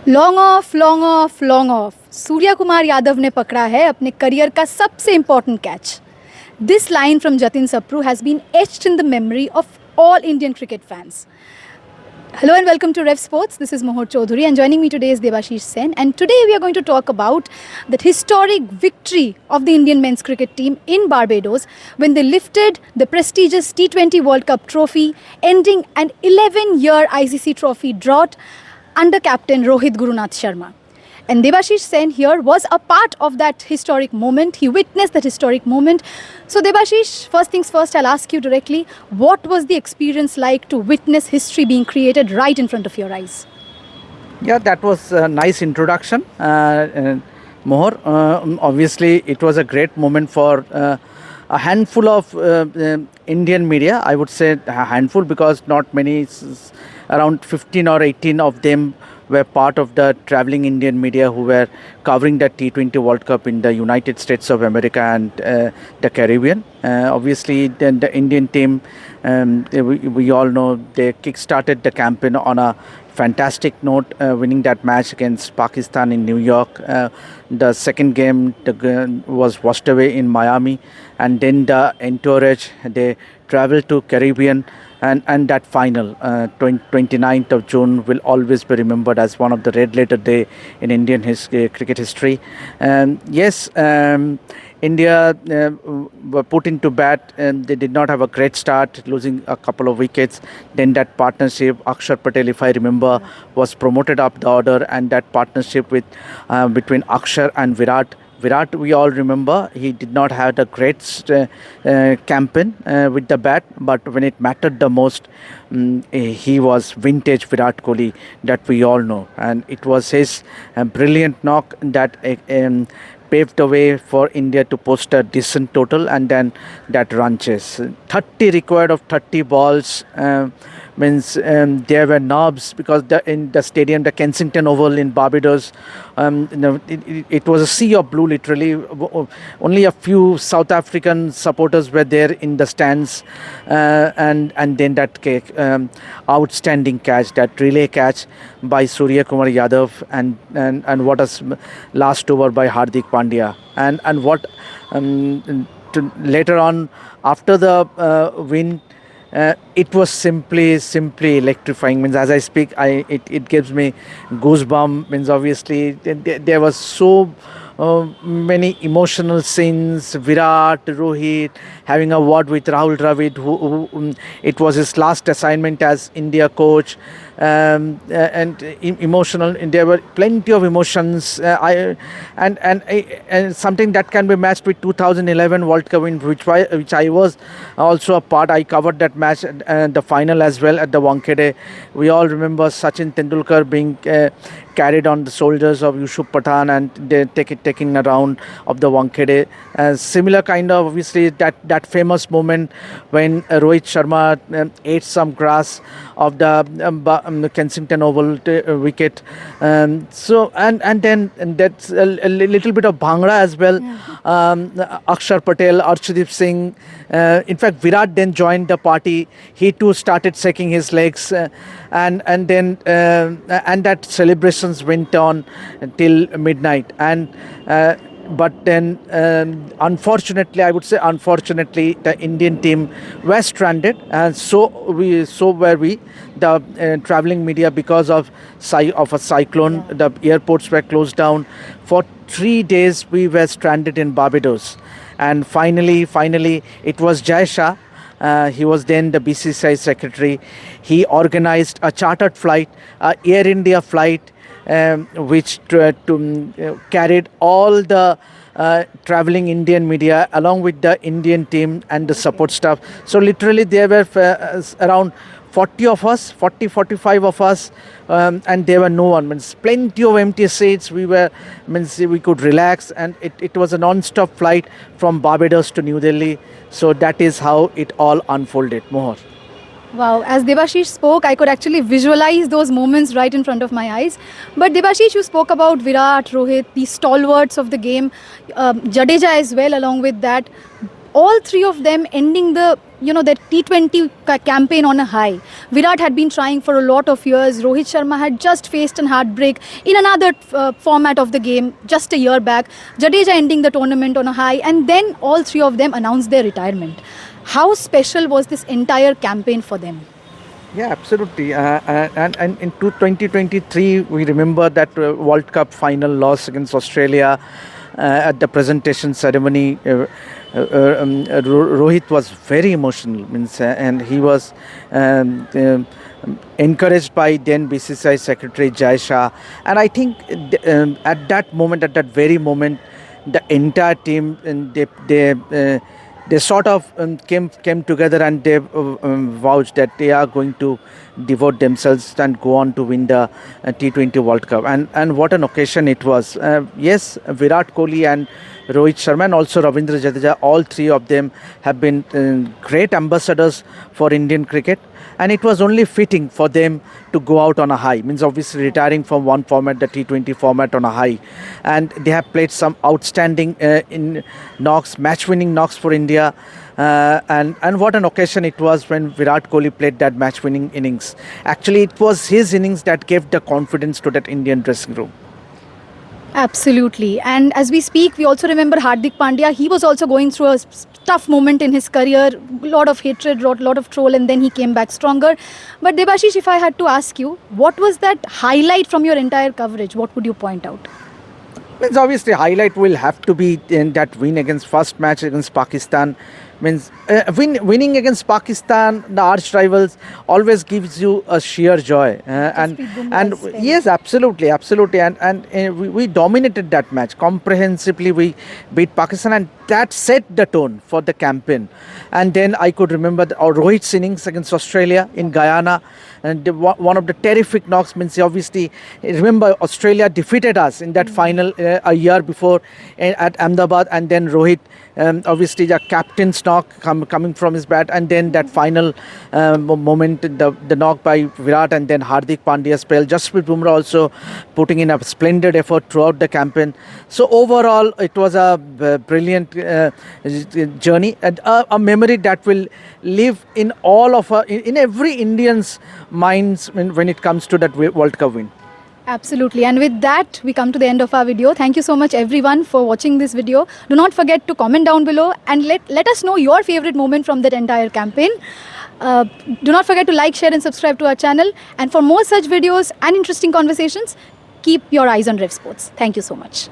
Long off Surya Kumar Yadav ने पकड़ा है अपने करियर का सबसे important catch. This line from Jatin Sapru has been etched in the memory of all Indian cricket fans. Hello and welcome to Revsportz. This is Mohor Chaudhary and joining me today is Debashish Sen. And today we are going to talk about that historic victory of the Indian men's cricket team in Barbados when they lifted the prestigious T20 World Cup Trophy, ending an 11-year ICC trophy drought under captain Rohit Sharma. And Debashish Sen here was a part of that historic moment. He witnessed that historic moment. So Debashish, first things first, I'll ask you directly, what was the experience like to witness history being created right in front of your eyes? Yeah, that was a nice introduction, Mohor. Obviously, it was a great moment for a handful of Indian media. I would say a handful because not many, around 15 or 18 of them were part of the traveling Indian media who were covering the T20 World Cup in the United States of America and the Caribbean. Obviously, then the Indian team, we all know they kick-started the campaign on a fantastic note, winning that match against Pakistan in New York. The second game was washed away in Miami, and then the entourage, they traveled to Caribbean, and that final, 29th of June, will always be remembered as one of the red letter day in Indian cricket history. Yes, India were put into bat and they did not have a great start, losing a couple of wickets. Then that partnership, Akshar Patel, if I remember, was promoted up the order, and that partnership with between Akshar and Virat. Virat, we all remember, he did not have the great campaign with the bat, but when it mattered the most, he was vintage Virat Kohli that we all know. And it was his brilliant knock that paved the way for India to post a decent total, and then that run chase. 30 required of 30 balls. Means there were knobs because in the stadium, the Kensington Oval in Barbados, it was a sea of blue literally. Only a few South African supporters were there in the stands, and then that outstanding catch, that relay catch by Surya Kumar Yadav, and what a last over by Hardik Pandya, and what later on after the win. It was simply electrifying. Means as I speak, it gives me goosebumps. Means obviously there was so many emotional scenes. Virat, Rohit having a word with Rahul Dravid, who it was his last assignment as India coach, and emotional. And there were plenty of emotions. And something that can be matched with 2011 World Cup, in which I was also a part. I covered that match and the final as well at the Wankhede. We all remember Sachin Tendulkar being carried on the shoulders of Yusuf Pathan, and they taking a round of the Wankhede. Similar kind of, obviously, that famous moment when Rohit Sharma ate some grass of the Kensington Oval wicket. So and then that's a little bit of Bhangra as well. Akshar Patel, Arshdeep Singh. In fact, Virat then joined the party. He too started shaking his legs, and then and that celebrations went on till midnight. And but then unfortunately, I would say unfortunately, the Indian team were stranded, and so were we, the traveling media, because of a cyclone. The airports were closed down for 3 days. We were stranded in Barbados, and finally it was Jai Shah. He was then the BCCI secretary. He organized a chartered flight, Air India flight, which carried all the traveling Indian media along with the Indian team and the support staff. So literally there were around 40 of us, 45 of us, and there were no one. Means plenty of empty seats. We could relax, and it was a non-stop flight from Barbados to New Delhi. So that is how it all unfolded, Mohor. Wow, as Debashish spoke, I could actually visualize those moments right in front of my eyes. But Debashish, you spoke about Virat, Rohit, the stalwarts of the game, Jadeja as well along with that. All three of them ending the that T20 campaign on a high. Virat had been trying for a lot of years. Rohit Sharma had just faced an heartbreak in another format of the game just a year back. Jadeja ending the tournament on a high, and then all three of them announced their retirement. How special was this entire campaign for them? Yeah, absolutely. And in 2023, we remember that World Cup final loss against Australia at the presentation ceremony. Rohit was very emotional, and he was encouraged by then BCCI Secretary Jai Shah. And I think at that moment, at that very moment, the entire team, they sort of came together, and they vouched that they are going to devote themselves and go on to win the T20 World Cup. And what an occasion it was. Yes, Virat Kohli and Rohit Sharma and also Ravindra Jadeja, all three of them have been great ambassadors for Indian cricket. And it was only fitting for them to go out on a high. Means obviously retiring from one format, the T20 format, on a high. And they have played some outstanding knocks, match-winning knocks for India. And what an occasion it was when Virat Kohli played that match-winning innings. Actually, it was his innings that gave the confidence to that Indian dressing room. Absolutely. And as we speak, we also remember Hardik Pandya. He was also going through a tough moment in his career, a lot of hatred, a lot of troll, and then he came back stronger. But Debashish, if I had to ask you, what was that highlight from your entire coverage? What would you point out? Means obviously highlight will have to be in that win against first match against Pakistan. Means winning against Pakistan, the arch rivals, always gives you a sheer joy. And yes, absolutely, and we dominated that match comprehensively. We beat Pakistan, and that set the tone for the campaign. And then I could remember Rohit's innings against Australia in Guyana, and one of the terrific knocks. Means obviously, remember Australia defeated us in that final a year before at Ahmedabad, and then Rohit, obviously the captain's knock coming from his bat, and then that final moment, the knock by Virat, and then Hardik Pandya's spell. Jasprit Bumrah also putting in a splendid effort throughout the campaign. So overall, it was a brilliant journey, and a memory that will live in all of in every Indian's minds when it comes to that World Cup win. Absolutely. And with that, we come to the end of our video. Thank you so much, everyone, for watching this video. Do not forget to comment down below and let us know your favorite moment from that entire campaign. Do not forget to like, share and subscribe to our channel. And for more such videos and interesting conversations, keep your eyes on Revsportz. Thank you so much.